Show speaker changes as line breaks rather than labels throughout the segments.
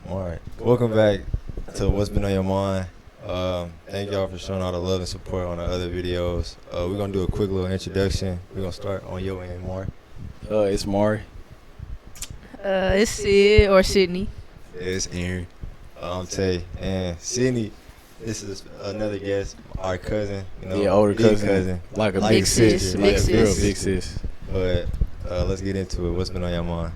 All right. Welcome back to What's Been on Your Mind. Thank y'all for showing all the love and support on the other videos. We're going to do a quick little introduction. We're going to start on your end, Amari.
It's Amari.
It's Sid or Sydney.
It's Aaron.
Monte. And Sydney, this is another guest, our cousin.
Older
big
cousin. Like a
Big
big
sis,
sister.
big
Like a real
sis.
big sis.
But let's get into it. What's been on your mind?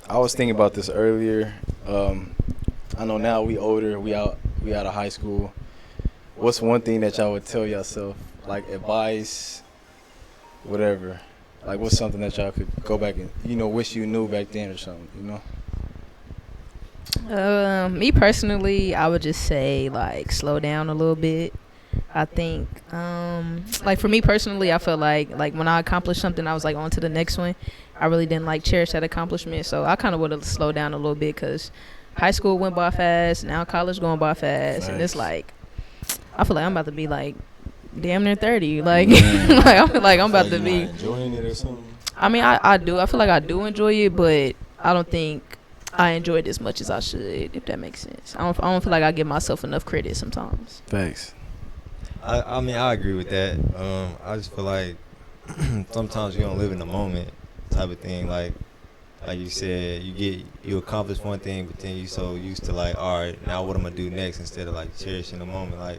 I was thinking about this earlier. I know now we older, we out of high school. What's one thing that y'all would tell yourself, like advice, whatever? Like what's something that y'all could go back and wish you knew back then or something,
Me personally, I would just say like slow down a little bit. I think like for me personally, I felt like when I accomplished something, I was like on to the next one. I really didn't like cherish that accomplishment, so I kind of would have slowed down a little bit because high school went by fast, now college going by fast, and it's like I feel like I'm about to be like damn near 30. Like like I feel like I'm about to be
Enjoying it or something?
I mean, I do. I feel like I do enjoy it, but I don't think I enjoy it as much as I should, if that makes sense. I don't feel like I give myself enough credit sometimes.
Thanks.
I mean, I agree with that. I just feel like sometimes you don't live in the moment type of thing. Like you said, you accomplish one thing, but then you so used to like, all right, now what I'm gonna do next instead of like cherishing the moment. Like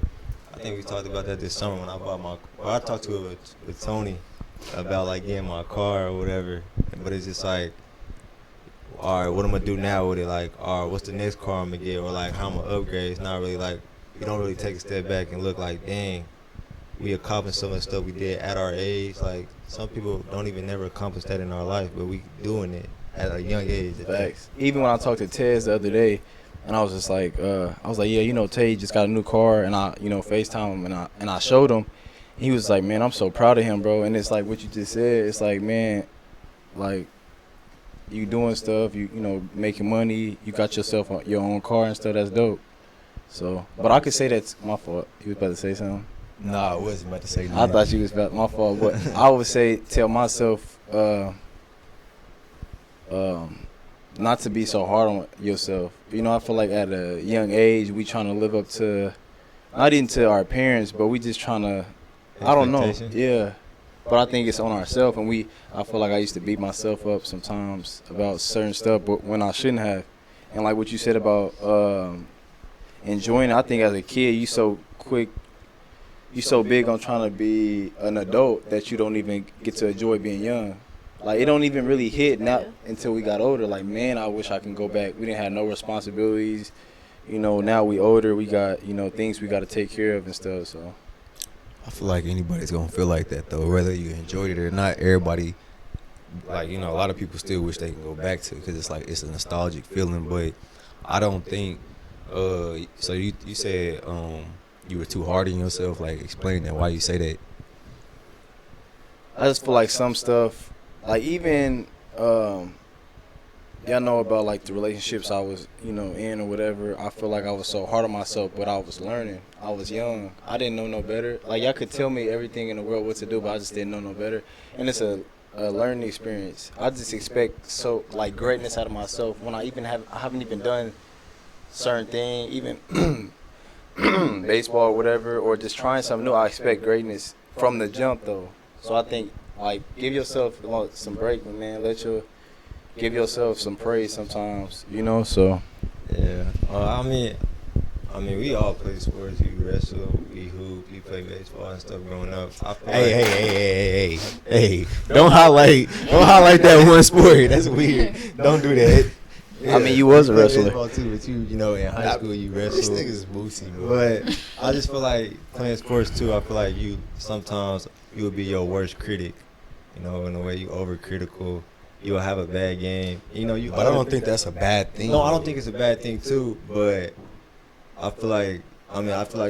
I think we talked about that this summer when I talked to it with Tony about like getting my car or whatever. But it's just like, all right, what I'm gonna do now with it? Like, all right, what's the next car I'm gonna get, or like how I'm gonna upgrade? It's not really like you don't really take a step back and look like, dang, we accomplished some of the stuff we did at our age. Like some people don't even never accomplish that in our life, but we doing it at a young age.
Facts. Even when I talked to Tez the other day, and I was just like, yeah, Tay just got a new car, and I, FaceTime him, and I showed him. He was like, man, I'm so proud of him, bro. And it's like what you just said. It's like, man, like you doing stuff, you making money. You got yourself your own car and stuff. That's dope. So, but I could say that's my fault. You was about to say something?
Nah, I wasn't about to say nothing.
I thought you was about my fault, but I would say tell myself not to be so hard on yourself. I feel like at a young age we trying to live up to not even to our parents, but we just trying to I don't know. Yeah. But I think it's on ourselves, and I feel like I used to beat myself up sometimes about certain stuff, but when I shouldn't have. And like what you said about enjoying it, I think as a kid you so big on trying to be an adult that you don't even get to enjoy being young. Like it don't even really hit now until we got older. Like, man, I wish I can go back. We didn't have no responsibilities. Now we older, we got, things we got to take care of and stuff. So
I feel like anybody's gonna feel like that though, whether you enjoyed it or not. Everybody, like a lot of people still wish they can go back to it because it's like it's a nostalgic feeling. But I don't think. So you said you were too hard on yourself. Like explain that. Why you say that?
I just feel like some stuff, like even y'all know about like the relationships I was in or whatever. I feel like I was so hard on myself, but I was learning. I was young. I didn't know no better. Like y'all could tell me everything in the world what to do, but I just didn't know no better. And it's a learning experience. I just expect so like greatness out of myself when I haven't even done certain thing, even baseball or whatever, or just trying something new. I expect greatness from the jump though. So I think like give yourself some break, man. Give yourself some praise sometimes, so.
Yeah. I mean, we all play sports. You wrestle, we hoop, we play baseball and stuff growing up.
Hey! Don't highlight that one sport. That's weird. Don't do that.
Yeah. I mean, you was a wrestler.
Baseball too, but in high school you wrestled.
This nigga's booty, bro.
But I just feel like playing sports too. I feel like sometimes you will be your worst critic. In the way you overcritical. You'll have a bad game.
But I don't think that's a bad thing.
No, I don't think it's a bad thing too. But I feel like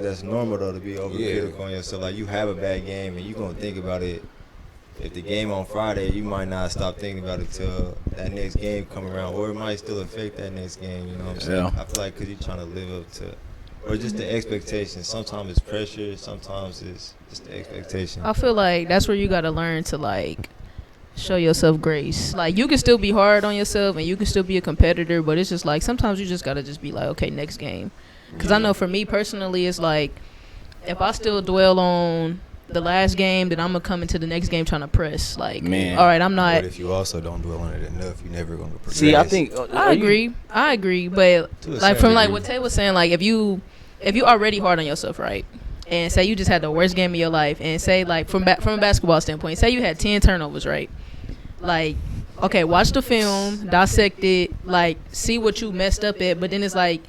that's normal though to be overcritical on yourself. Like you have a bad game and you gonna think about it. If the game on Friday, you might not stop thinking about it till that next game come around, or it might still affect that next game. You know what I'm saying?
Yeah.
I feel like because you're trying to live up to, or just the expectations. Sometimes it's pressure. Sometimes it's just the expectation.
I feel like that's where you gotta learn to like show yourself grace. Like, you can still be hard on yourself and you can still be a competitor, but it's just like sometimes you just gotta just be like, okay, next game. Because I know for me personally, it's like if I still dwell on the last game, then I'm gonna come into the next game trying to press. Like,
Man.
all right, I'm not.
But if you also don't dwell on it enough, you're never gonna progress.
See, I think
I agree, but like from like what Tay was saying, like if you already hard on yourself, right? And say you just had the worst game of your life, and say like from a basketball standpoint, say you had 10 turnovers, right? Like, okay, watch the film, dissect it, like see what you messed up at, but then it's like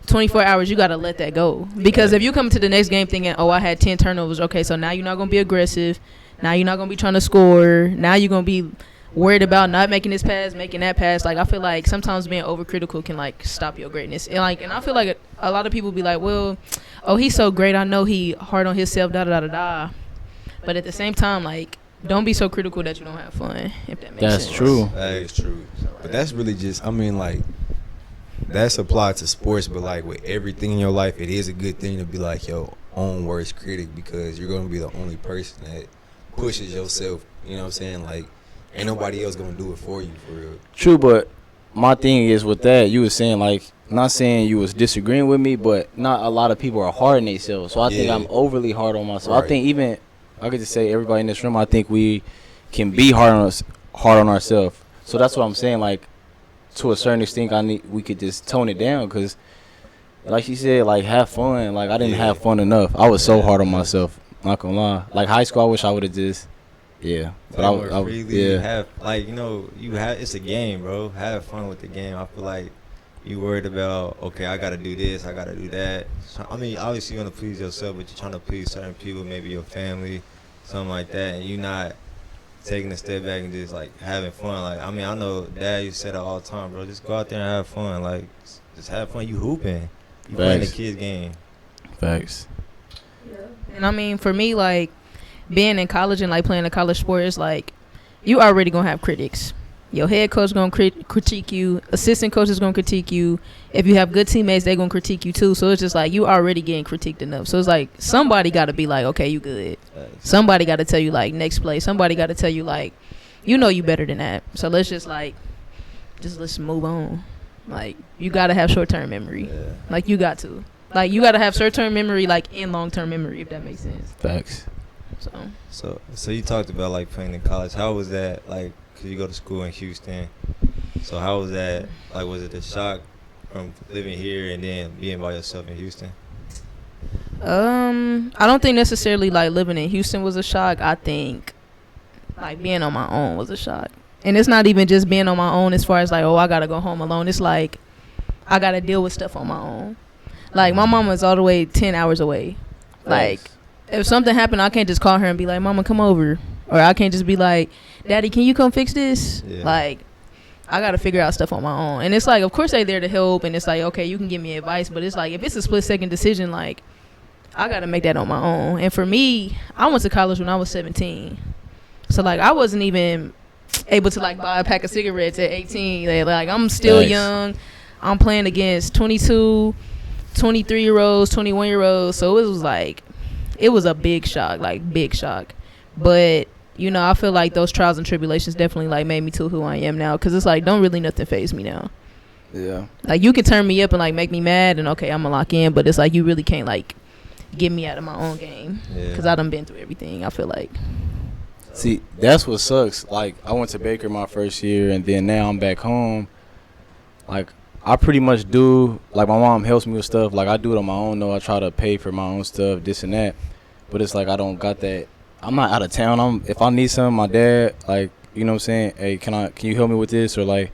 24 hours, you got to let that go. Because if you come to the next game thinking, oh, I had 10 turnovers, okay, so now you're not going to be aggressive. Now you're not going to be trying to score. Now you're going to be worried about not making this pass, making that pass. Like, I feel like sometimes being overcritical can, like, stop your greatness. And I feel like a lot of people be like, well, oh, he's so great. I know he hard on himself, da-da-da-da-da. But at the same time, like, don't be so critical that you don't have fun, if that makes sense.
That's true.
That is true. But that's really just, I mean, like, that's applied to sports, but like with everything in your life, it is a good thing to be like your own worst critic, because you're gonna be the only person that pushes yourself. You know what I'm saying? Like, ain't nobody else gonna do it for you, for real.
True, but my thing is with that, you was saying, like, not saying you was disagreeing with me, but not a lot of people are hard on themselves. So I think I'm overly hard on myself. Right. I think even I could just say everybody in this room, I think we can be hard on ourselves. So that's what I'm saying. Like, to a certain extent, we could just tone it down, because, like she said, like, have fun. Like, I didn't have fun enough. I was so hard on myself. Not gonna lie. Like, high school, I wish I would have just, But I
have, like, you know, it's a game, bro. Have fun with the game. I feel like you worried about, okay, I gotta do this, I gotta do that. So, I mean, obviously you want to please yourself, but you're trying to please certain people, maybe your family, something like that, and you're not taking a step back and just like having fun. Like, I mean, I know Dad used to say that all the time, bro. Just go out there and have fun. Like, just have fun. You hooping. You playing the kids' game.
Facts.
Yeah. And I mean, for me, like, being in college and like playing a college sport is like, you already gonna have critics. Your head coach gonna critique you. Assistant coach is gonna critique you. If you have good teammates, they gonna critique you too. So it's just like you already getting critiqued enough. So it's like somebody got to be like, okay, you good. Somebody got to tell you like next play. Somebody got to tell you like, you know, you better than that. So let's let's move on. Like, you got to have short term memory. Yeah. Like, you got to have short term memory, like, and long term memory, if that makes sense.
Facts.
So you talked about like playing in college. How was that? Like, 'cause you go to school in Houston. So how was that? Like, was it a shock from living here and then being by yourself in Houston?
I don't think necessarily like living in Houston was a shock. I think like being on my own was a shock. And it's not even just being on my own as far as like, oh, I gotta go home alone. It's like I gotta deal with stuff on my own. Like, my mama is all the way 10 hours away. Like, if something happened, I can't just call her and be like, Mama, come over. Or I can't just be like, Daddy, can you come fix this? Yeah. Like, I got to figure out stuff on my own. And it's like, of course, they're there to help. And it's like, okay, you can give me advice. But it's like, if it's a split-second decision, like, I got to make that on my own. And for me, I went to college when I was 17. So, like, I wasn't even able to, like, buy a pack of cigarettes at 18. Like, I'm still young. I'm playing against 22, 23-year-olds, 21-year-olds. So, it was like, it was a big shock, like, big shock. But, you know, I feel like those trials and tribulations definitely, like, made me to who I am now. Because it's like, don't really nothing faze me now.
Yeah.
Like, you can turn me up and, like, make me mad. And, okay, I'm going to lock in. But it's like, you really can't, like, get me out of my own game. Because I done been through everything, I feel like.
See, that's what sucks. Like, I went to Baker my first year. And then now I'm back home. Like, I pretty much do, like, my mom helps me with stuff. Like, I do it on my own, though. I try to pay for my own stuff, this and that. But it's like, I don't got that. I'm not out of town. If I need something, my dad, like, you know what I'm saying? Hey, can you help me with this? Or, like,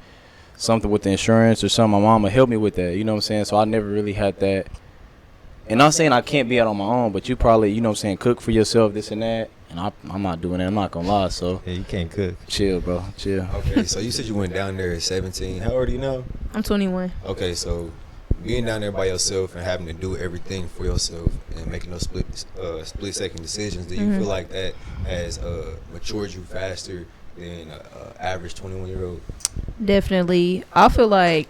something with the insurance or something. My mom will help me with that. You know what I'm saying? So I never really had that. And not saying I can't be out on my own, but you probably, you know what I'm saying, cook for yourself, this and that. And I'm not doing that. I'm not going to lie. So
yeah, you can't cook.
Chill, bro. Chill.
Okay, so you said you went down there at 17. How old are you now?
I'm 21.
Okay, so being down there by yourself and having to do everything for yourself and making those split-second decisions, do you feel like that has matured you faster than an average 21-year-old?
Definitely. I feel like,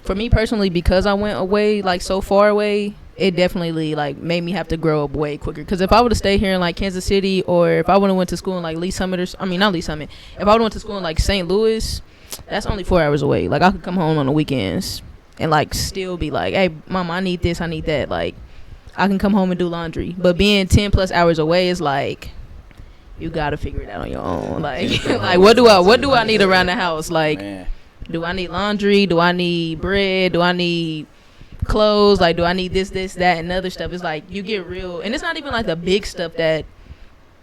for me personally, because I went away, like, so far away, it definitely like made me have to grow up way quicker. Because if I would have stayed here in like Kansas City, or if I would have went to school in like Lee Summit, not Lee Summit, if I would have went to school in like St. Louis, that's only 4 hours away. Like I could come home on the weekends and like still be like, hey mama, I need this, I need that. Like I can come home and do laundry. But being 10 plus hours away is like, you gotta figure it out on your own. Like, like what do I need around the house? Like, man, do I need laundry? Do I need bread? Do I need clothes? Like, do I need this, that, and other stuff? It's like you get real, and it's not even like the big stuff that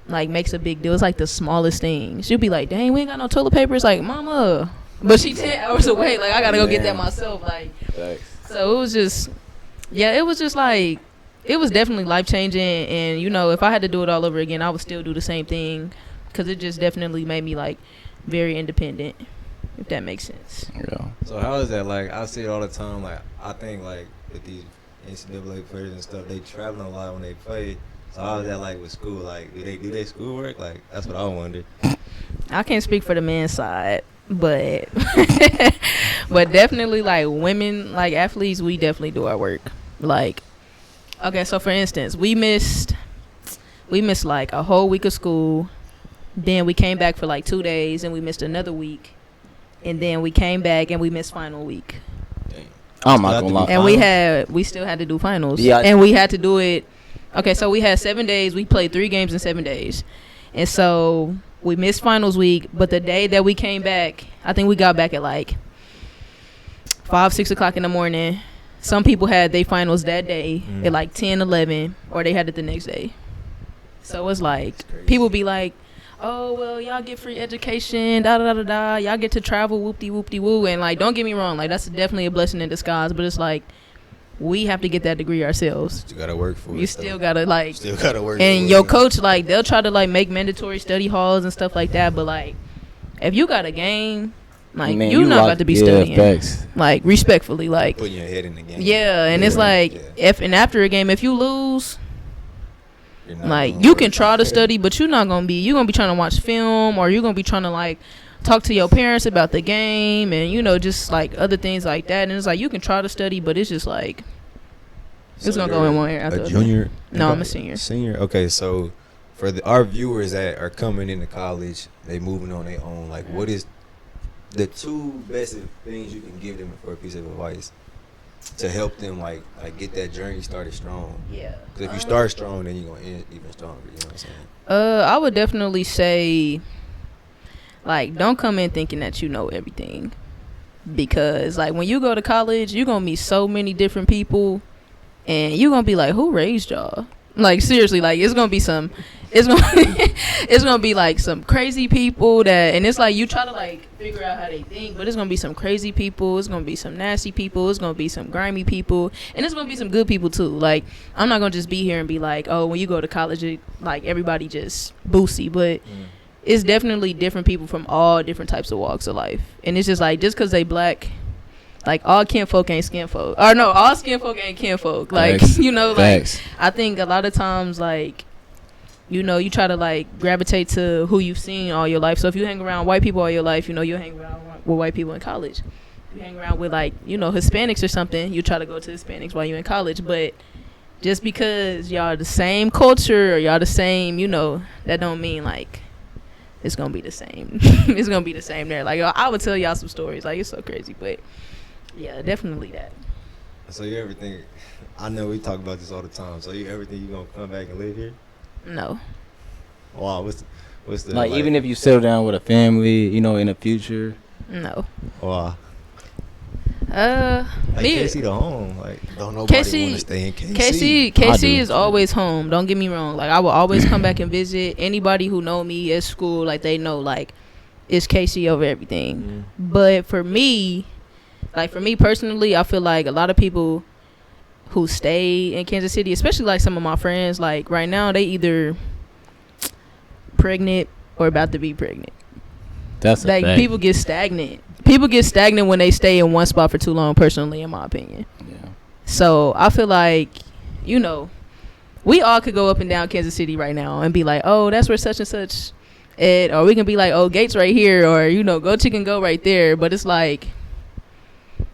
like makes a big deal. It's like the smallest things. You'll be like, dang, we ain't got no toilet paper. It's like, mama, but she 10 hours away. Like I gotta go get that myself. Like, so it was just, yeah, it was just like. It was definitely life-changing, and, you know, if I had to do it all over again, I would still do the same thing, because it just definitely made me, like, very independent, if that makes sense.
Yeah.
So how is that? Like, I see it all the time. Like, I think, like, with these NCAA players and stuff, they traveling a lot when they play. So how is that, like, with school? Like, do they schoolwork? Like, that's what I wonder.
I can't speak for the men's side, but but definitely, like, women, like, athletes, we definitely do our work. Like, okay, so for instance, we missed like a whole week of school. Then we came back for like 2 days, and we missed another week. And then we came back and we missed final week.
I'm not gonna lie.
And we still had to do finals. Yeah. And we had to do it. Okay, so we had 7 days. We played 3 games in 7 days. And so we missed finals week, but the day that we came back, I think we got back at like 5, 6 o'clock in the morning. Some people had their finals that day at like 10, 11, or they had it the next day. So it's like, people be like, oh, well, y'all get free education, da-da-da-da-da. Y'all get to travel, whoop-de-whoop-de-woo. And, like, don't get me wrong. Like, that's definitely a blessing in disguise. But it's like, we have to get that degree ourselves.
You got to work for it.
You still got to, like.
Still got to work
and
for
your
it.
coach, like, they'll try to, like, make mandatory study halls and stuff like that. But, like, if you got a game, like, man, you're not about to be studying. Facts. Like, respectfully, like.
Putting your head in the game.
Yeah, and it's like, after a game, if you lose, like, you can try to study, but you're going to be trying to watch film, or you're going to be trying to, like, talk to your parents about the game, and, you know, just, like, other things like that. And it's like, you can try to study, but it's just, like, it's going to go in one ear after
a junior?
No, I'm a senior.
Senior? Okay, so for our viewers that are coming into college, they moving on their own, like, what is the 2 best things you can give them for a piece of advice to help them like get that journey started strong?
Yeah.
Because if you start strong, then you're gonna end even stronger. You know what I'm saying?
I would definitely say, like, don't come in thinking that you know everything, because like when you go to college, you're gonna meet so many different people, and you're gonna be like, who raised y'all? Like, seriously, like, it's gonna be like some crazy people that, and it's like you try to like figure out how they think, but it's gonna be some crazy people, it's gonna be some nasty people, it's gonna be some grimy people, and it's gonna be some good people too. Like, I'm not gonna just be here and be like, oh, when you go to college, like, everybody just boosty, but it's definitely different people from all different types of walks of life. And it's just like, just because they black, like, all kinfolk ain't skinfolk, or no, all skinfolk ain't kinfolk. Like, facts. You know, like, facts. I think a lot of times, like, you know, you try to like gravitate to who you've seen all your life. So if you hang around white people all your life, you know, you'll hang around with white people in college. If you hang around with, like, you know, Hispanics or something, you try to go to Hispanics while you're in college. But just because y'all the same culture, or y'all the same, you know, that don't mean like it's gonna be the same. It's gonna be the same there. Like, I would tell y'all some stories, like, it's so crazy, but yeah, definitely that.
So you ever think, I know we talk about this all the time, so you ever think you gonna come back and live here?
No.
Wow, what's the
like, even if you settle down with a family, you know, in the future?
No.
Wow.
Like,
KC the home. Like,
don't nobody want to stay in KC.
KC is always home. Don't get me wrong. Like, I will always come back and visit. Anybody who know me at school, like, they know, like, it's KC over everything. But for me personally, I feel like a lot of people who stay in Kansas City, especially like some of my friends, like right now they either pregnant or about to be pregnant.
That's
like, people get stagnant. People get stagnant when they stay in one spot for too long, personally, in my opinion.
Yeah.
So I feel like, you know, we all could go up and down Kansas City right now and be like, oh, that's where such and such at, or we can be like, oh, Gates right here, or, you know, Go Chicken Go right there. But it's like,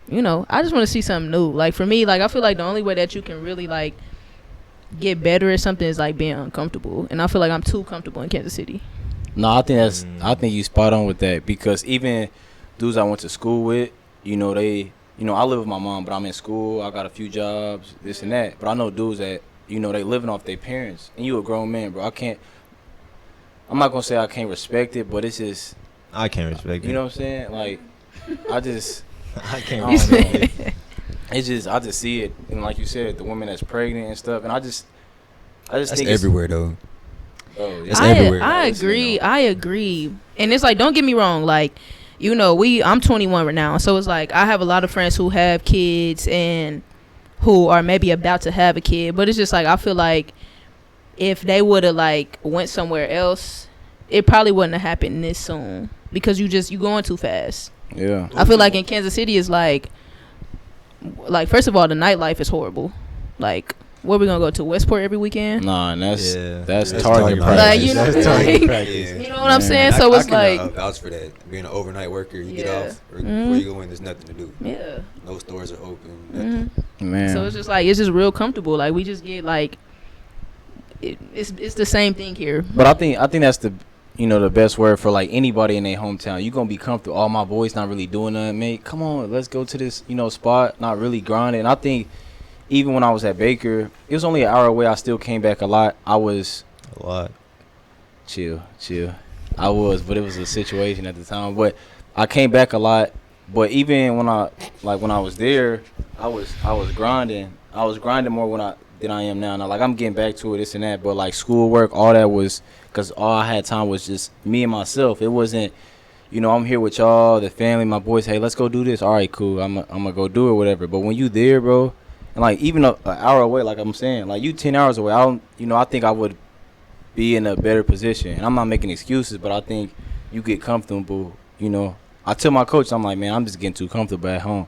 you know, I just want to see something new. Like for me, like I feel like the only way that you can really like get better at something is like being uncomfortable, and I feel like I'm too comfortable in Kansas City.
No, I think you spot on with that, because even dudes I went to school with, you know, I live with my mom, but I'm in school. I got a few jobs, this and that. But I know dudes that, you know, they living off their parents, and you a grown man, bro. I'm not gonna say I can't respect it, but it's just
I can't respect it.
You know what I'm saying? Like, I
can't
respect it. It's just I just see it, and like you said, the woman that's pregnant and stuff, and I just
That's
think
everywhere though.
It's
everywhere.
I agree. And it's like, don't get me wrong, like, you know, I'm 21 right now, so it's like I have a lot of friends who have kids and who are maybe about to have a kid, but it's just like I feel like if they would have like went somewhere else, it probably wouldn't have happened this soon, because you going too fast.
Yeah.
I feel like in Kansas City is like first of all, the nightlife is horrible. Like, where we gonna go to Westport every weekend?
Nah, and that's
That's
target
target
practice.
Like, you know,
That's target
like,
practice.
you know what I'm saying?
I,
So
I
it's
can,
like,
vouch for that. Being an overnight worker, you get
Yeah.
off before you go in. There's nothing to do.
yeah.
No stores are open. Nothing.
Man.
So it's just like, it's just real comfortable. Like, we just get like, it's the same thing here.
But I think that's the, you know, the best word for like anybody in their hometown. You gonna be comfortable. All my boys not really doing nothing, mate. Come on, let's go to this, you know, spot. Not really grinding. And I think even when I was at Baker, it was only an hour away. I still came back a lot. I was
A lot.
chill. I was, but it was a situation at the time. But I came back a lot. But even when I was there, I was grinding. I was grinding more than I am now. Now, like, I'm getting back to it, this and that. But like schoolwork, all that was, because all I had time was just me and myself. It wasn't, you know, I'm here with y'all, the family, my boys. Hey, let's go do this. All right, cool. I'm gonna go do it, whatever. But when you there, bro, and like even an hour away, like I'm saying, like you 10 hours away, I think I would be in a better position. And I'm not making excuses, but I think you get comfortable. You know, I tell my coach, I'm like, man, I'm just getting too comfortable at home.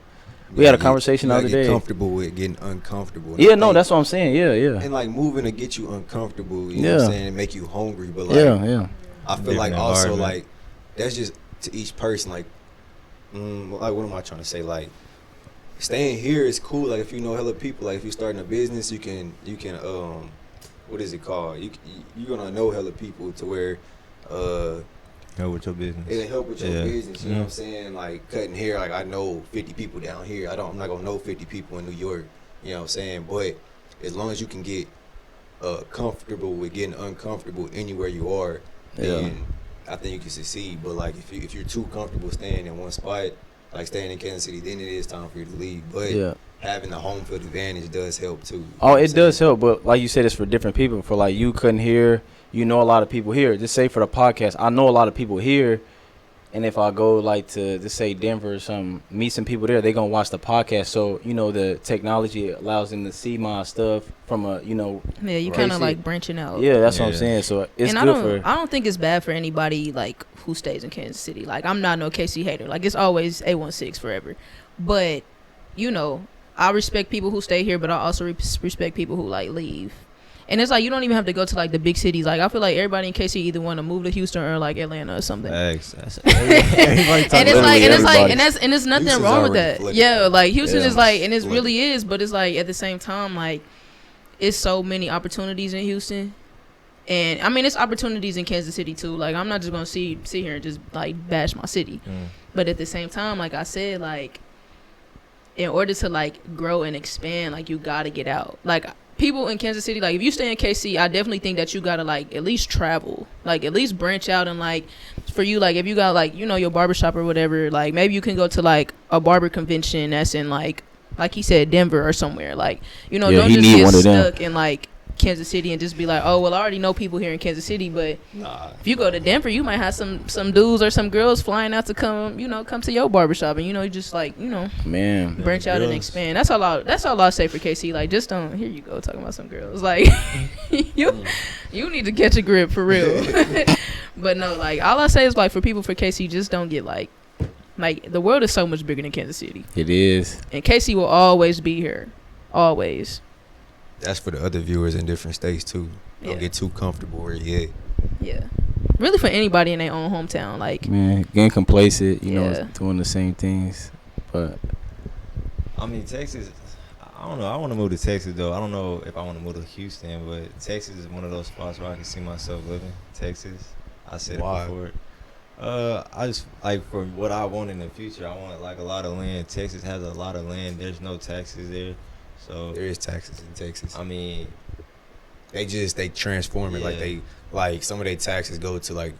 We had a conversation the other day.
Comfortable with getting uncomfortable.
Yeah, no, that's what I'm saying. Yeah.
And like moving to get you uncomfortable, you know
Yeah.
what I'm saying, and make you hungry. But like,
Yeah.
I feel
Different
like also
environment.
like that's just to each person. Like, like what am I trying to say? Like, staying here is cool. Like if you know hella people, like if you're starting a business, you can what is it called? You're gonna know hella people to where
Go with your business.
it'll help with your
Yeah.
business. You know what I'm saying? Like cutting hair, like I know 50 people down here. I'm not gonna know 50 people in New York. You know what I'm saying? But as long as you can get comfortable with getting uncomfortable anywhere you are, then I think you can succeed. But like if you're too comfortable staying in one spot, like staying in Kansas City, then it is time for you to leave. But having the home field advantage does help too.
Oh, it does help, but like you said, it's for different people. For like you couldn't hear, you know, a lot of people here. Just say for the podcast, I know a lot of people here, and if I go like to just say Denver or something, meet some people there, they gonna watch the podcast. So you know, the technology allows them to see my stuff from a, you know.
Yeah, you kind of like branching out.
Yeah, that's what I'm saying. So it's
and
good
I don't think it's bad for anybody like who stays in Kansas City. Like, I'm not no KC hater. Like, it's always A16 forever. But you know, I respect people who stay here, but I also respect people who like leave. And it's like, you don't even have to go to like the big cities. Like, I feel like everybody in KC either want to move to Houston or like Atlanta or something.
That's
And it's like, and it's nothing
Houston's
wrong with
already
that.
flooded.
Yeah, like Houston is like, and it
Flooded.
really is, but it's like at the same time, like, it's so many opportunities in Houston. And I mean, it's opportunities in Kansas City too. Like, I'm not just gonna sit here and just like bash my city. But at the same time, like I said, like, in order to like grow and expand, like, you gotta get out. Like, people in Kansas City, like, if you stay in KC, I definitely think that you gotta like at least travel, like at least branch out. And like, for you, like, if you got like, you know, your barbershop or whatever, like maybe you can go to like a barber convention that's in like he said, Denver or somewhere. Like, you know, don't just get stuck in like Kansas City and just be like, oh well, I already know people here in Kansas City. But if you go to Denver, you might have some dudes or some girls flying out to come to your barbershop, and you know, you just like, you know,
man,
branch out and expand. That's all I say for KC. Like, just don't, here you go talking about some girls, like you need to catch a grip for real. But no, like, all I say is, like, for people for KC, just don't get like the world is so much bigger than Kansas City.
It is,
and KC will always be here, always.
That's for the other viewers in different states too. Don't get too comfortable where you at.
Yeah, really, for anybody in their own hometown, like,
man, getting complacent, you know, doing the same things. But
I mean, Texas. I don't know. I want to move to Texas though. I don't know if I want to move to Houston, but Texas is one of those spots where I can see myself living. Texas. I said
Why?
it before. I just like for what I want in the future. I want like a lot of land. Texas has a lot of land. There's no taxes there, so
There is taxes in Texas.
I mean,
They transform it
Yeah.
like some of their taxes go to like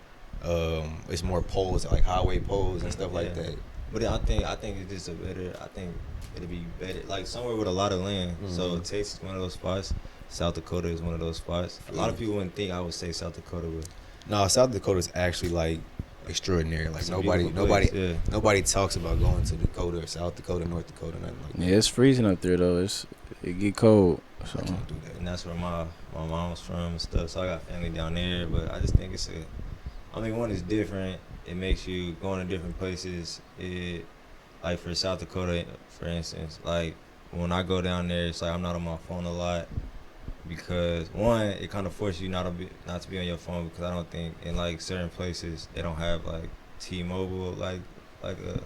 it's more poles like highway poles and stuff like
Yeah.
that.
but I think it's just a better. I think it'll be better like somewhere with a lot of land. So
Mhm.
Texas is one of those spots. South Dakota is one of those spots. A lot of people wouldn't think I would say South Dakota, but
No, South Dakota's actually like extraordinary. Like
it's a
nobody
beautiful place, yeah.
nobody talks about going to Dakota or South Dakota, North Dakota, nothing like that.
Yeah, it's freezing up there though. It get cold. So
I can't do that.
And that's where my mom's from and stuff. So I got family down there, but I just think one is different. It makes you going to different places. It like for South Dakota, for instance, like when I go down there, it's like I'm not on my phone a lot because one, it kind of forces you not to be on your phone because I don't think in like certain places they don't have like T-Mobile like a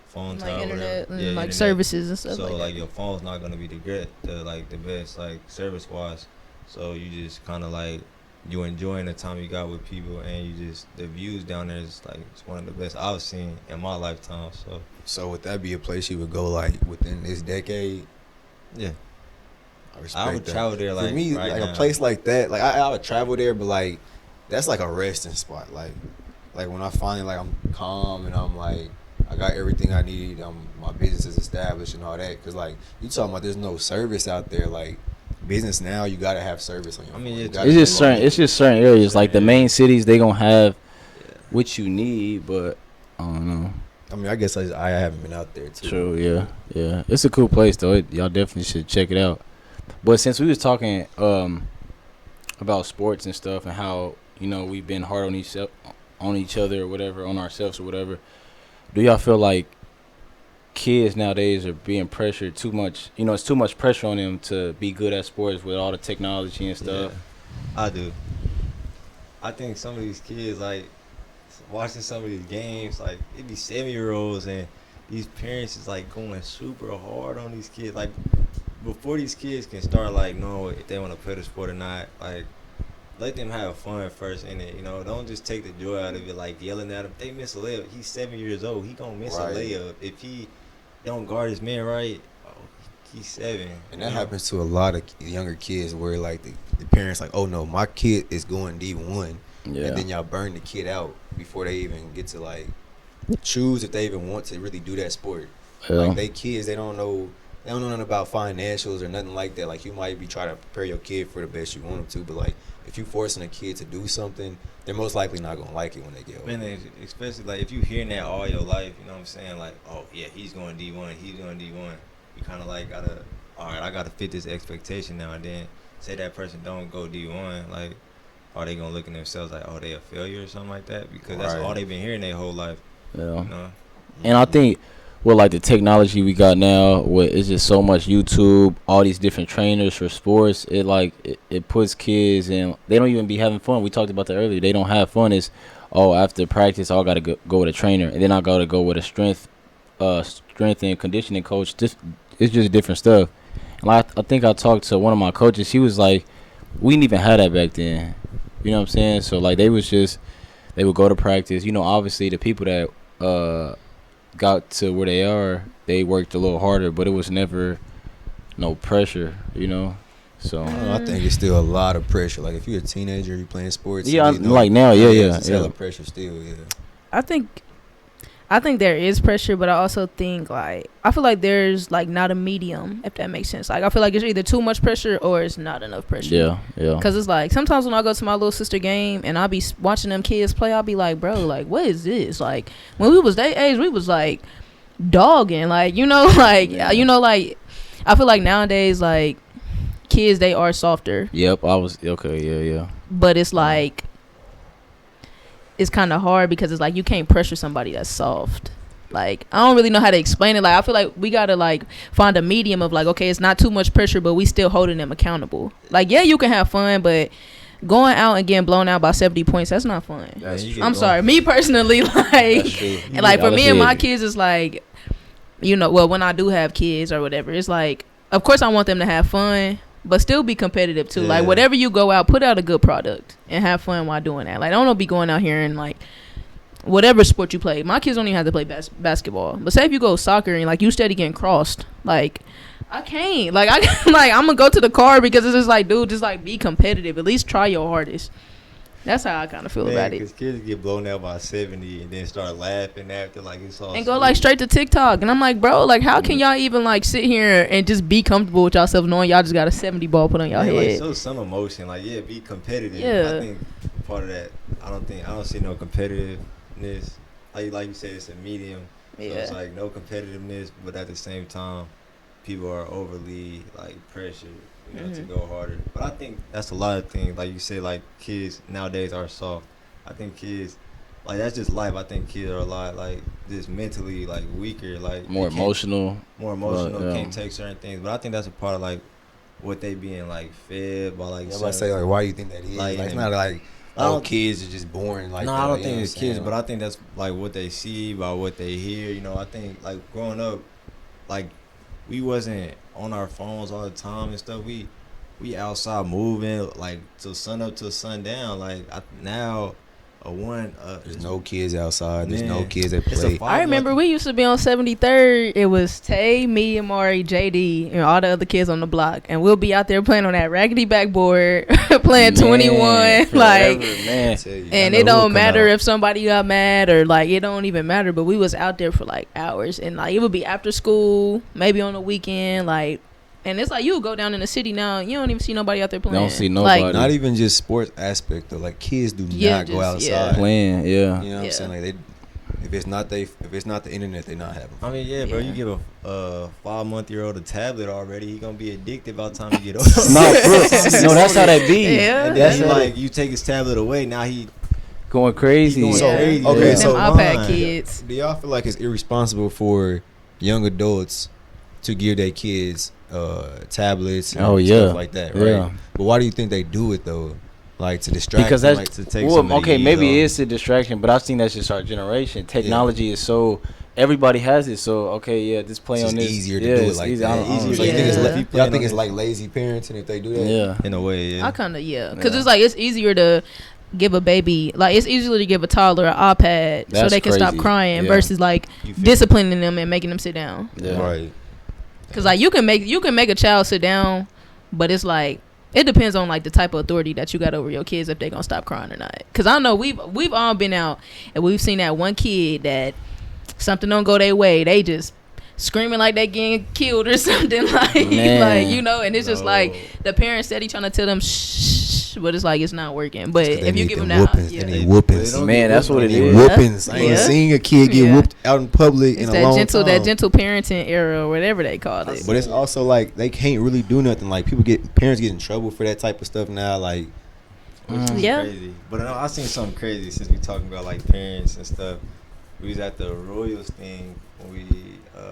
phone
Like
tower,
internet and
yeah,
like
internet.
services and stuff
So
like
like
that.
your phone's not gonna be the best like service wise. So you just kind of like you enjoying the time you got with people, and you just the views down there is like it's one of the best I've seen in my lifetime.
So would that be a place you would go like within this decade?
Yeah,
I respect
I would
that.
travel there like
For me,
right
like
now.
a place like that, like I would travel there, but like that's like a resting spot. Like when I finally like I'm calm and I'm like I got everything I need. My business is established and all that. Cause like you talking about, there's no service out there. Like business now, you gotta have service on your
I
phone.
mean,
You
it's
gotta
It's
stay
just
on it.
certain areas. Like the
Certain
main
areas.
cities, they gonna have
Yeah.
what you need, but I don't know.
I mean, I guess I haven't been out there too.
True, yeah. It's a cool place though. Y'all definitely should check it out. But since we was talking about sports and stuff and how we've been hard on each other or whatever, on ourselves or whatever, do y'all feel like kids nowadays are being pressured too much? It's too much pressure on them to be good at sports with all the technology and stuff.
Yeah, I do. I think some of these kids like watching some of these games, like it be 7-year-olds and these parents is like going super hard on these kids. Like before these kids can start like know if they want to play the sport or not, like let them have fun first in it. Don't just take the joy out of it, like yelling at him. If they miss a layup, he's 7 years old. He gonna miss
Right.
a layup if he don't guard his man right. Oh, he's 7.
And that happens to a lot of younger kids where like the parents like, oh no, my kid is going D1,
Yeah.
and then y'all burn the kid out before they even get to like choose if they even want to really do that sport.
Yeah.
Like they kids, they don't know nothing about financials or nothing like that. Like you might be trying to prepare your kid for the best you want them to, but like if you forcing a kid to do something, they're most likely not gonna like it when they get older.
Man, especially like if you hearing that all your life, you know what I'm saying? Like, oh yeah, he's going D1, he's going D1. You kind of like all right, I gotta fit this expectation now. And then say that person don't go D1, like, are they gonna look at themselves like, oh, they a failure or something like that? Because that's
Right.
all they've been hearing their whole life.
Yeah.
You know?
And I think with like the technology we got now, with it's just so much YouTube, all these different trainers for sports, it puts kids in, they don't even be having fun. We talked about that earlier. They don't have fun. It's after practice I gotta go with a trainer, and then I gotta go with a strength and conditioning coach. It's just different stuff. And I think I talked to one of my coaches. He was like, we didn't even have that back then. You know what I'm saying? So like they would go to practice. Obviously the people that got to where they are, they worked a little harder, but it was never no pressure, So
I don't know, I think it's still a lot of pressure. Like if you're a teenager, you playing sports.
yeah,
you know,
like now, yeah.
It's hella pressure still. Yeah.
I think there is pressure, but I also think I feel like there's like not a medium, if that makes sense. Like I feel like it's either too much pressure or it's not enough pressure.
Yeah.
Cause it's like sometimes when I go to my little sister game and I'll be watching them kids play, I'll be like, bro, like what is this? Like when we was their age, we was like dogging, like like I feel like nowadays like kids, they are softer.
Yep, I was okay. Yeah.
But it's like it's kind of hard because it's like you can't pressure somebody that's soft. Like I don't really know how to explain it. Like I feel like we gotta like find a medium of like, okay, it's not too much pressure, but we still holding them accountable. Like yeah, you can have fun, but going out and getting blown out by 70 points, that's not fun.
That's true.
I'm sorry, me personally, like
That's true.
and like for me and my
Yeah.
kids, it's like when I do have kids or whatever, it's like, of course I want them to have fun, but still be competitive too. Like whatever you go out, put out a good product and have fun while doing that. Like don't be going out here and like whatever sport you play. My kids don't even have to play basketball. But say if you go soccer and like you steady getting crossed, like I can't. Like I'm gonna go to the car because it's just like, dude, just like be competitive. At least try your hardest. That's how I kind of feel about it.
Because kids get blown out by 70 and then start laughing after like it's all.
And go like straight to TikTok. And I'm like, bro, like how can y'all even like sit here and just be comfortable with yourself knowing y'all just got a 70 ball put on y'all head?
Like show some emotion. Like be competitive.
Yeah.
I think part of that. I don't see no competitiveness. Like you said, it's a medium. So it's like no competitiveness, but at the same time, people are overly like pressured. To go harder. But I think that's a lot of things. Like you say, like kids nowadays are soft. I think kids, like that's just life. I think kids are a lot like just mentally like weaker, like
more emotional.
Can't take certain things. But I think that's a part of like what they being like fed by like.
I say like, why do you think that is? Like it's not like kids are just born like.
No,
that,
I don't
like,
think it's kids, but I think that's like what they see by what they hear. I think like growing up, like we wasn't on our phones all the time and stuff. We outside moving like till sun up till sundown. Like there's
no kids outside. There's no kids that play.
I remember we used to be on 73rd. It was Tay, me, Amari, JD, and all the other kids on the block, and we'll be out there playing on that raggedy backboard, playing 21. Like, and it don't matter if somebody got mad or like it don't even matter. But we was out there for like hours, and like it would be after school, maybe on the weekend, like. And it's like you go down in the city now, you don't even see nobody out there playing.
Don't see nobody.
Like,
not even just sports aspect though. Like kids do not go outside
playing. Yeah,
you know what I'm saying? Like if it's not the internet, they not having fun.
I mean, bro, you give a 5-month-old a tablet already, he gonna be addicted by the time you get older.
No, that's how that be.
Yeah,
and then like you take his tablet away, now he
going crazy.
Okay, so
iPad kids.
Do y'all feel like it's irresponsible for young adults to give their kids tablets and stuff like that, right? Yeah. But why do you think they do it though? Like to distract
because
them,
that's
like to take
maybe it is a distraction, but I think that's just our generation. Technology is so everybody has it, so this play
it's
on this.
Easier to do it like that. So y'all think it's like lazy parenting if they do that?
Yeah,
in a way. Yeah.
I kind of because it's like it's easier to give a baby, like it's easier to give a toddler an iPad so they can stop crying versus like disciplining them and making them sit down.
Yeah. Right.
Because like you can make a child sit down, but it's like it depends on like the type of authority that you got over your kids if they gonna stop crying or not. Because I know we've all been out and we've seen that one kid that something don't go their way, they just screaming like they getting killed or something like and it's just like the parents steady trying to tell them shh, but it's like it's not working. But if you give them that
whoopings,
man, that's what it is.
Whoopings. I ain't seen a kid get whooped out in public in a long time.
That gentle parenting era or whatever they call it.
But it's also like they can't really do nothing. Like parents get in trouble for that type of stuff now. Like
crazy. But I seen something crazy since we talking about like parents and stuff. We was at the Royals thing when we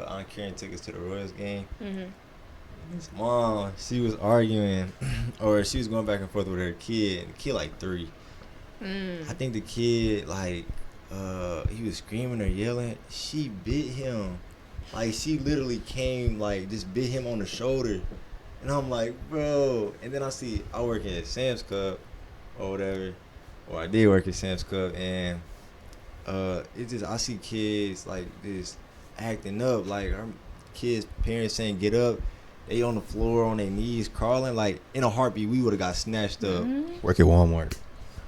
Aunt Karen took us to the Royals game. His mom, she was arguing, or she was going back and forth with her kid. And the kid like 3. I think the kid like he was screaming or yelling. She bit him, like she literally came like just bit him on the shoulder, and I'm like, bro. And then I work at Sam's Club or whatever, or I did work at Sam's Club, and it's just I see kids like this acting up, like our kids' parents saying get up. They on the floor on their knees crawling. Like in a heartbeat, we would have got snatched up.
Work at Walmart.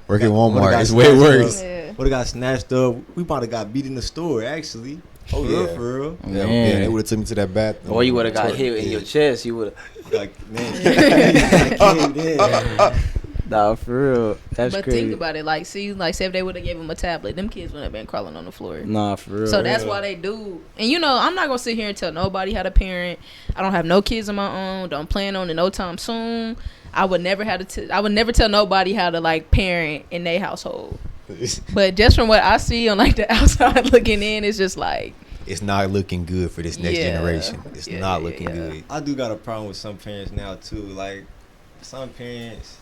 It's way worse.
Would have got snatched up. We probably got beat in the store actually. For real.
Yeah, they would have took me to that bathroom.
Or you would have got hit in your chest. You would have
like man.
Nah, for real. That's
but
crazy.
Think about it. Like, say if they would have gave them a tablet, them kids wouldn't have been crawling on the floor.
Nah, for real.
So that's why they do. And I'm not gonna sit here and tell nobody how to parent. I don't have no kids of my own. Don't plan on it no time soon. I would never tell nobody how to like parent in their household. But just from what I see on like the outside looking in, it's just like
it's not looking good for this next generation. It's not looking good.
I do got a problem with some parents now too. Like some parents,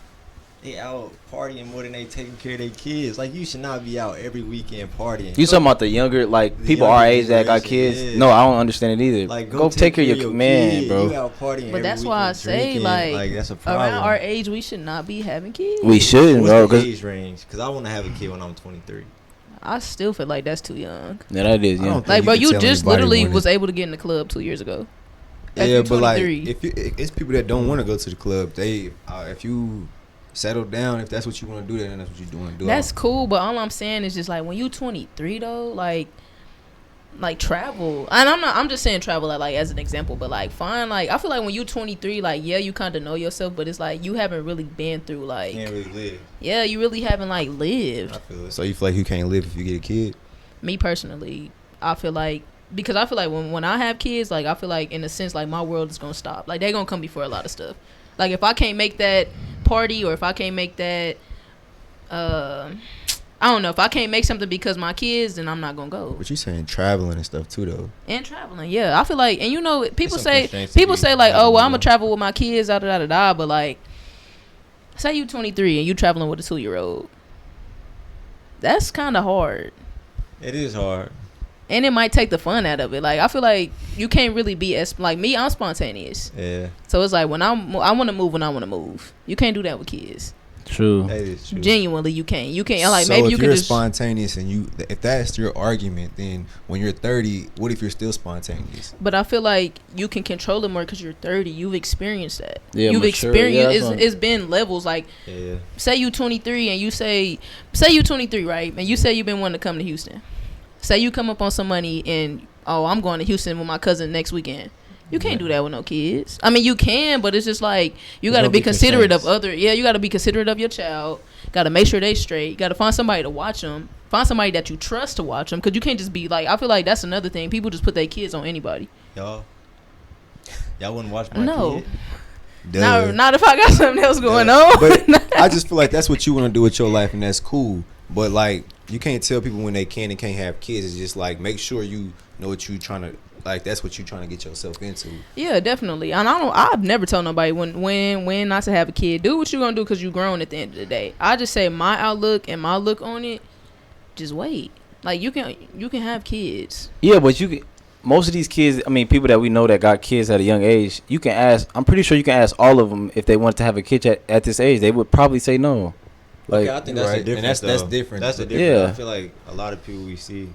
they out partying more than they taking care of their kids. Like, you should not be out every weekend partying.
You talking about the younger, like,
The
people
younger
our age that got
generation,
kids?
yeah.
No, I don't understand it either.
Like,
go take care of your man,
kid.
bro.
You out partying
But
every
that's why I
weekend,
say,
drinking.
like
that's a problem.
around our age, we should not be having kids.
We shouldn't,
What's
bro.
the
Cause
age range? Because I want to have a kid when I'm 23.
I still feel like that's too young.
yeah, that is,
I
yeah.
don't
Like,
think
bro,
can
you
tell
just
anybody
literally
when
was
it-
able to get in the club 2 years ago. If
Yeah,
you're
but like
23.
it's people that don't want to go to the club. They if you settle down, if that's what you want to do, then that's what you want to do.
That's cool, but all I'm saying is just like when you 23 though, like travel. And I'm just saying travel like as an example, but like fine, like I feel like when you 23, like yeah, you kind of know yourself, but it's like you haven't really been through like
Can't really live.
yeah, you really haven't like lived.
I feel it.
So you feel like you can't live if you get a kid?
Me personally, I feel like because I feel like when I have kids, like I feel like in a sense like my world is gonna stop. Like they're gonna come before a lot of stuff. Like if I can't make that party or if I can't make that I don't know, if I can't make something because my kids, then I'm not gonna go.
But you saying traveling and stuff too, though.
And traveling, yeah, I feel like, and you know, people
some
say
constraints to be
like, oh, well, I'm
having,
gonna travel with my kids, da da da da. But like, say you 23 and you traveling with a 2-year-old, that's kind of hard,
It is hard.
and it might take the fun out of it. Like I feel like you can't really be as like me. I'm spontaneous,
Yeah,
so it's like when I want to move when I want to move. You can't do that with kids.
True.
that is true.
Genuinely, you can't. You can't. Like
So
maybe
if
you can
you're
just.
spontaneous and if that's your argument, then when you're 30, what if you're still spontaneous?
But I feel like you can control it more because you're 30. You've experienced that.
Yeah,
You've
mature.
experienced.
Yeah, that's what-
It's been levels. Like
Yeah.
say you 23 and you say you 23, right? And you say you've been wanting to come to Houston. Say you come up on some money and I'm going to Houston with my cousin next weekend. You can't do that with no kids. I mean, you can, but it's just like you got to
There's
be
no
considerate of
constraints.
other. Yeah, you got to be considerate of your child. Got to make sure they straight. Got to find somebody to watch them. Find somebody that you trust to watch them, because you can't just be like. I feel like that's another thing. People just put their kids on anybody.
Y'all wouldn't watch my
No.
kid?
Duh.
Not if I got something else going
Duh.
on.
But I just feel like that's what you want to do with your life, and that's cool. But like, you can't tell people when they can and can't have kids. It's just like, make sure you know what you trying to, like, that's what you trying to get yourself into.
Yeah, definitely. And I've never told nobody when not to have a kid. Do what you're gonna do because you're grown at the end of the day. I just say my outlook and my look on it. Just wait. Like you can have kids.
Yeah, but you can. Most of these kids, I mean, people that we know that got kids at a young age, you can ask. I'm pretty sure you can ask all of them if they wanted to have a kid at this age. They would probably say no. Like,
Okay, I think that's
right.
the difference.
And that's
though.
different.
That's the
But-
difference.
Yeah.
I feel like a lot of people we see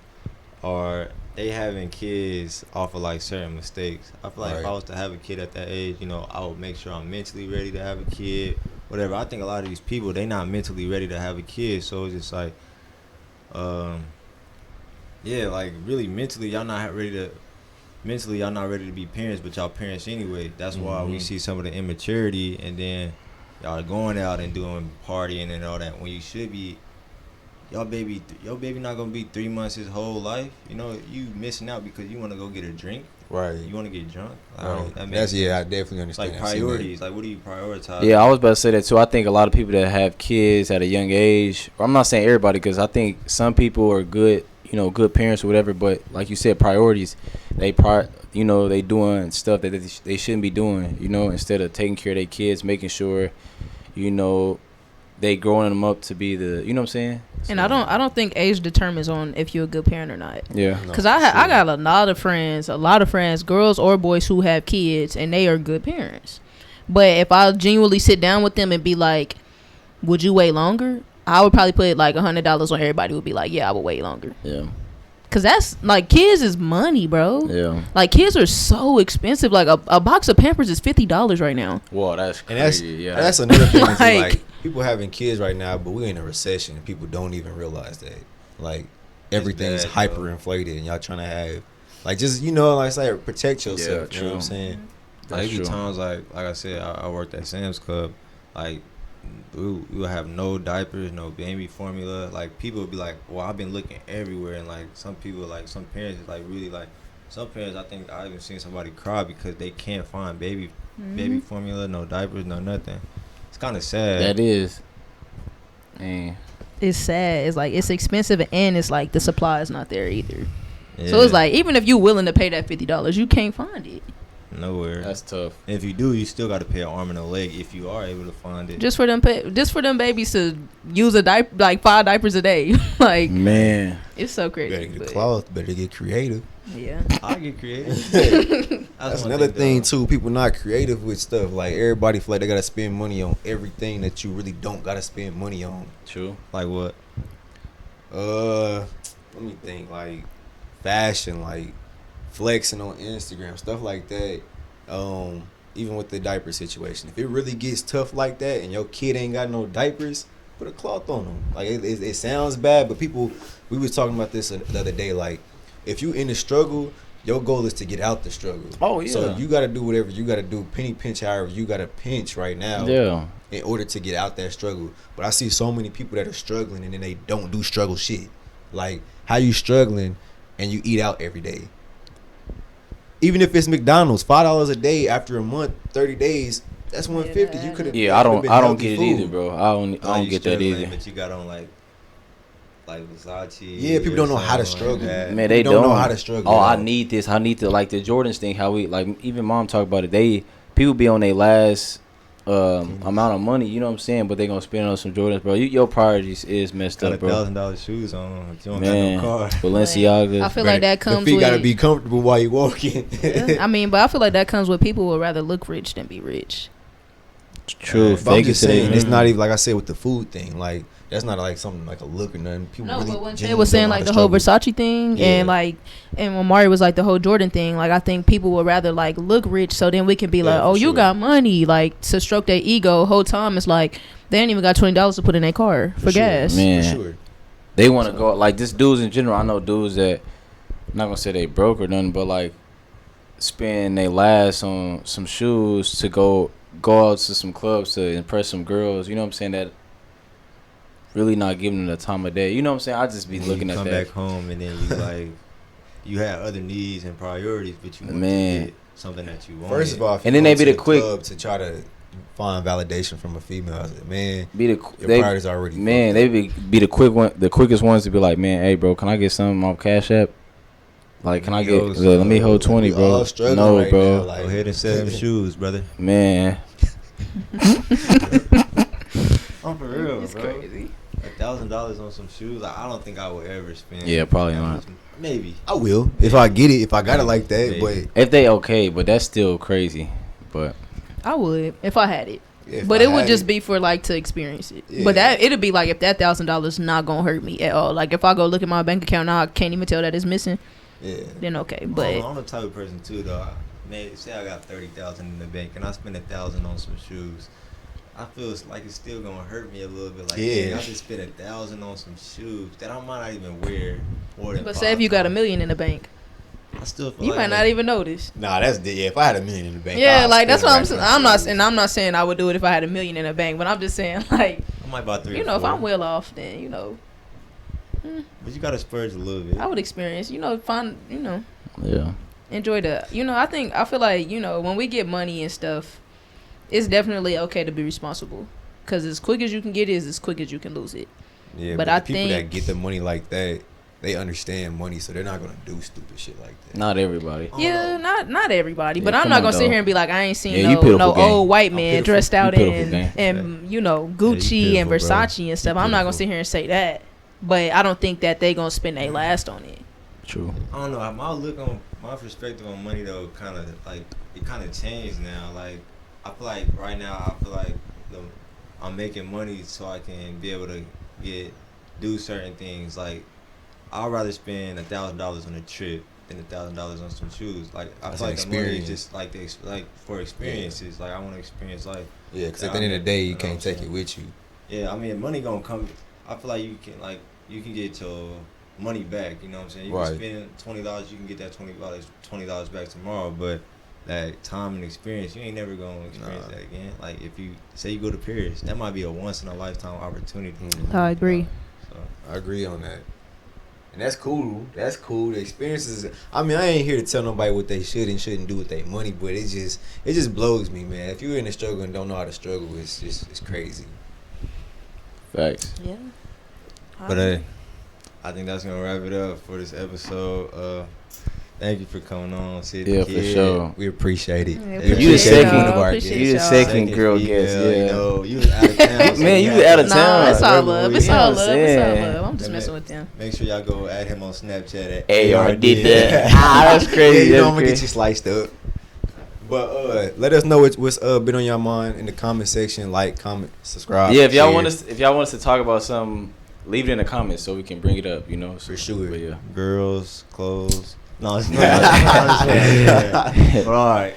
are they having kids off of like certain mistakes. I feel like if
Right.
I was to have a kid at that age, I would make sure I'm mentally ready to have a kid. Whatever. I think a lot of these people they not mentally ready to have a kid, so it's just like, yeah, like really mentally y'all not ready to. Mentally, y'all not ready to be parents, but y'all parents anyway. That's why we
Mhm.
see some of the immaturity, and then y'all going out and doing partying and all that. When you should be, your baby not gonna be 3 months his whole life. You missing out because you want to go get a drink.
Right.
You want to get drunk.
Right.
That
That's,
makes
yeah, I
sense.
definitely
It's
understand.
like
I've seen that.
priorities. Like, what do you prioritize?
yeah, I was about to say that too. I think a lot of people that have kids at a young age. I'm not saying everybody, because I think some people are good, good parents or whatever. But like you said, priorities. They they doing stuff that they shouldn't be doing. Instead of taking care of their kids, making sure, they growing them up to be the. You know what I'm saying?
And I don't think age determines on if you're a good parent or not.
Yeah.
No,
Cause
for
I
sure.
got a lot of friends, girls or boys who have kids, and they are good parents. But if I genuinely sit down with them and be like, "Would you wait longer?" I would probably put like $100 on everybody. Would be like, "Yeah, I would wait longer."
Yeah.
Cause that's like kids is money, bro.
Yeah.
Like kids are so expensive. Like a box of Pampers is $50 right now.
Well, that's
And that's
crazy. Yeah.
that's another thing. Like,
Like-
people having kids right now, but we're in a recession, and people don't even realize that. Like, everything's
bad,
hyperinflated, and y'all trying to have, like, just like I say, protect yourself.
Yeah,
You know what
true.
I'm saying?
Like,
That's
it be
true.
times like I said, I worked at Sam's Club. Like, we would have no diapers, no baby formula. Like, people would be like, well, I've been looking everywhere. And, like, some people, like, some parents, like, really, like, some parents, I think I even seen somebody cry because they can't find baby formula, no diapers, no nothing. It's kind of sad.
That is. Man.
It's sad. It's like it's expensive, and it's like the supply is not there either.
Yeah.
So it's like even if you're willing to pay that $50, you can't find it.
nowhere.
That's tough.
And if you do, you still got to pay an arm and a leg if you are able to find it.
Just for them babies to use a diaper, like 5 diapers a day. Like,
Man,
it's so crazy.
Better get
but
cloth. Better get creative.
Yeah.
I get creative.
That's another thing too. People not creative with stuff. Like everybody feel like they gotta spend money on everything that you really don't gotta spend money on.
true.
Like what?
Let me think. Like fashion, like flexing on Instagram, stuff like that. Even with the diaper situation, if it really gets tough like that and your kid ain't got no diapers, put a cloth on them. Like it sounds bad, but people, we was talking about this the other day. Like if you in the struggle, your goal is to get out the struggle.
Oh, yeah.
So you got to do whatever you got to do. Penny pinch, however you got to pinch right now.
Yeah.
In order to get out that struggle. But I see so many people that are struggling and then they don't do struggle shit. Like how you struggling and you eat out every day. Even if it's McDonald's, $5 a day after a month, 30 days, that's $150. You could have.
Yeah, I don't get it either, bro. I don't get that either.
But you got on like Versace.
Yeah, people don't know how to struggle.
Like
Man, they
don't know how to struggle.
Oh, I need this. I need to, like the Jordans thing. How we, like, even mom talk about it. People be on their last amount of money. You know what I'm saying? But they gonna spend on some Jordans, bro. Your priorities is messed
got
up, bro.
$1,000 shoes on. If you don't
Man,
got no car.
Balenciagas.
I feel like that comes
the feet
with.
gotta be comfortable while you walking.
Yeah, I mean, but I feel like that comes with people who would rather look rich than be rich.
True.
But I'm just saying, it's
it.
not even like I said with the food thing. Like that's not like something like a look or nothing. People
No,
really
but when Ted
genuinely
was saying
don't know
like
how
the
to
whole
struggle.
Versace thing,
Yeah.
and when Amari was like the whole Jordan thing, like I think people would rather like look rich, so then we can be
Yeah,
like,
for
oh, you
sure.
got money, like to stroke their ego. Whole time it's like they ain't even got $20 to put in their car for
For sure.
gas.
Man.
For sure.
They want to go, like, this dudes in general. I know dudes that, I'm not gonna say they broke or nothing, but like spend their last on some shoes to go out to some clubs to impress some girls. You know what I'm saying? That really not giving them the time of day. You know what I'm saying? I just be
And
looking
you
at
come
that.
back home and then you like you had other needs and priorities, but you want
Man.
to get something that you want.
First of all, if
And
you
then they
go
be
to
the
a
quick-
club to try to find validation from a female. I said, man,
Be
your priorities already.
man,
fucked
they
up.
be the quickest ones to be like, man, hey bro, can I get something off Cash App? Like, can I get?
Yo,
Let me hold 20,
We
bro.
all struggling
No,
right
bro.
now, like-
Go ahead and sell them shoes, brother.
Man,
I'm for real,
It's
bro.
crazy.
$1,000 on some shoes, I don't think I would ever spend.
Yeah, probably not.
Maybe.
I will if I get it. If I got it like that,
Maybe.
but
if they okay, but that's still crazy. But
I would if I had it.
if
But
I
it would
had
just be for like to experience it.
Yeah.
But that it'd be like if that $1,000 not gonna hurt me at all. Like if I go look at my bank account now, I can't even tell that it's missing.
Yeah.
Then okay,
But
but
I'm the type of person too, though. Man, say I got 30,000 in the bank and I spend 1,000 on some shoes. I feel like it's still gonna hurt me a little bit. Like,
Yeah.
man, I just spent 1,000 on some shoes that I might not even wear more than.
but say if you got $1
5
million in the bank,
times. I still feel
you
like
might not even notice.
Nah, that's yeah. If I had $1 million in the bank,
Yeah,
I'd
like that's
spend
what I'm
right
saying.
now.
I'm not saying I would do it if I had $1 million in the bank, but I'm just saying like
I might buy 3
you
or
know if
4.
I'm well off, then you know
But you gotta splurge a little bit.
I would experience. You know, find
yeah,
enjoy the. I feel like when we get money and stuff, it's definitely okay to be responsible. Cause as quick as you can get it is as quick as you can lose it.
Yeah,
But
but
I
the people
think-
that get the money like that, they understand money, so they're not gonna do stupid shit like that.
not everybody.
Oh,
Yeah,
no.
not everybody, but
Yeah,
I'm
come
not
on,
gonna sit
dog.
here and be like I ain't seen
Yeah, you
no
pitiful gang.
old white
I'm
man
pitiful.
dressed out
You pitiful
in
gang.
and
you
Gucci and
pitiful, bro.
Versace and stuff.
You
I'm not gonna
pitiful.
sit here and say that, but I don't think that they gonna spend their last on it.
True.
I don't know. My perspective on money though, kind of like it kind of changed now. Like I feel like right now, I'm making money so I can be able to do certain things. Like I'd rather spend $1,000 on a trip than $1,000 on some shoes. Like I
That's
feel
an
like the money is
experience.
just like for experiences. Like I want to experience life.
Yeah, because
Yeah,
at the end of the day, you
you know what I'm
can't take
saying?
it with you.
Yeah, I mean money gonna come. I feel like you can get your money back. You know what I'm saying? You
Right.
can spend $20, you can get that $20 back tomorrow, but that time and experience, you ain't never gonna experience
Nah.
that again. Like if you say you go to Paris, that might be a once in a lifetime opportunity.
Mhm.
I agree.
So
I agree on that. And that's cool. That's cool. The experiences. I mean, I ain't here to tell nobody what they should and shouldn't do with their money, but it just blows me, man. If you're in the struggle and don't know how to struggle, it's crazy.
Facts.
Yeah.
But hey, I think that's gonna wrap it up for this episode. Thank you for coming on.
Yeah, for sure.
We appreciate it.
Yeah,
You the second
one of our
appreciate
You the
y'all.
second girl
female,
guest. Yeah.
You know, you was out of town. so
Man, you
had
out of
to-
town.
Nah, it's all
Remember
love.
we-
It's
You know
all
what I'm
love. It's all
saying?
love. I'm just
And
messing
that-
with them.
Make sure y'all go add him on Snapchat at
AR did that. That's
Yeah,
crazy.
you know I'm
That's
gonna get
crazy.
you sliced up. But let us know what's been on your mind in the comment section. Like, comment, subscribe.
Yeah, if y'all
share.
want us to talk about something, leave it in the comments so we can bring it up. You know, so,
For sure.
But yeah.
Girls, clothes. No, it's not. All right.